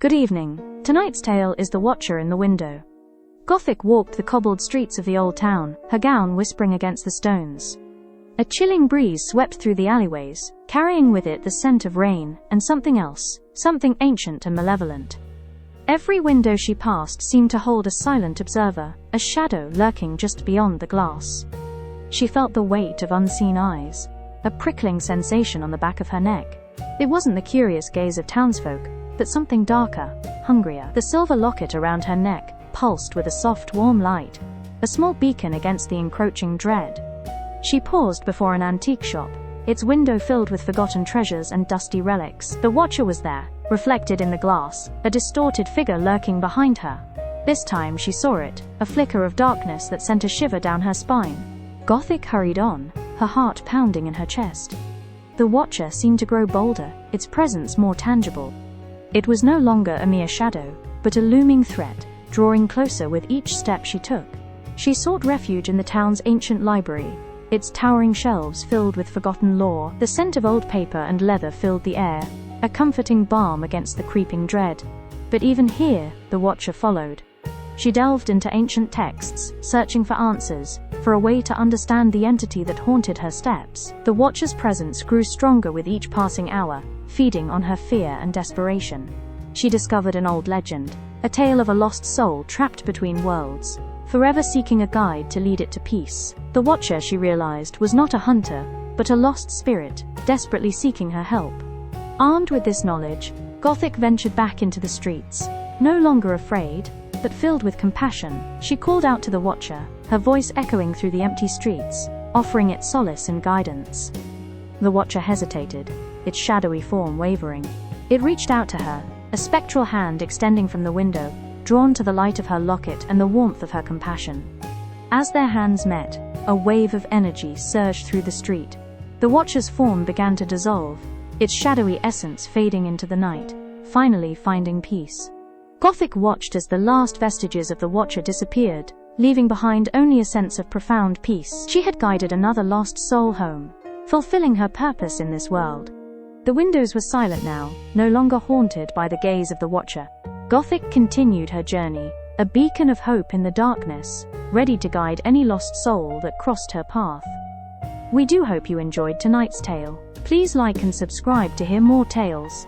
Good evening. Tonight's tale is The Watcher in the Window. Gothic walked the cobbled streets of the old town, her gown whispering against the stones. A chilling breeze swept through the alleyways, carrying with it the scent of rain and something else, something ancient and malevolent. Every window she passed seemed to hold a silent observer, a shadow lurking just beyond the glass. She felt the weight of unseen eyes, a prickling sensation on the back of her neck. It wasn't the curious gaze of townsfolk, but something darker, hungrier. The silver locket around her neck pulsed with a soft, warm light, a small beacon against the encroaching dread. She paused before an antique shop, its window filled with forgotten treasures and dusty relics. The Watcher was there, reflected in the glass, a distorted figure lurking behind her. This time she saw it, a flicker of darkness that sent a shiver down her spine. Gothic hurried on, her heart pounding in her chest. The Watcher seemed to grow bolder, its presence more tangible. It was no longer a mere shadow, but a looming threat, drawing closer with each step she took. She sought refuge in the town's ancient library, its towering shelves filled with forgotten lore. The scent of old paper and leather filled the air, a comforting balm against the creeping dread. But even here, the Watcher followed. She delved into ancient texts, searching for answers, for a way to understand the entity that haunted her steps. The Watcher's presence grew stronger with each passing hour, feeding on her fear and desperation. She discovered an old legend, a tale of a lost soul trapped between worlds, forever seeking a guide to lead it to peace. The Watcher, she realized, was not a hunter, but a lost spirit, desperately seeking her help. Armed with this knowledge, Gothic ventured back into the streets, no longer afraid, but filled with compassion. She called out to the Watcher, her voice echoing through the empty streets, offering it solace and guidance. The Watcher hesitated, its shadowy form wavering. It reached out to her, a spectral hand extending from the window, drawn to the light of her locket and the warmth of her compassion. As their hands met, a wave of energy surged through the street. The Watcher's form began to dissolve, its shadowy essence fading into the night, finally finding peace. Gothic watched as the last vestiges of the Watcher disappeared, leaving behind only a sense of profound peace. She had guided another lost soul home, fulfilling her purpose in this world. The windows were silent now, no longer haunted by the gaze of the Watcher. Gothic continued her journey, a beacon of hope in the darkness, ready to guide any lost soul that crossed her path. We do hope you enjoyed tonight's tale. Please like and subscribe to hear more tales.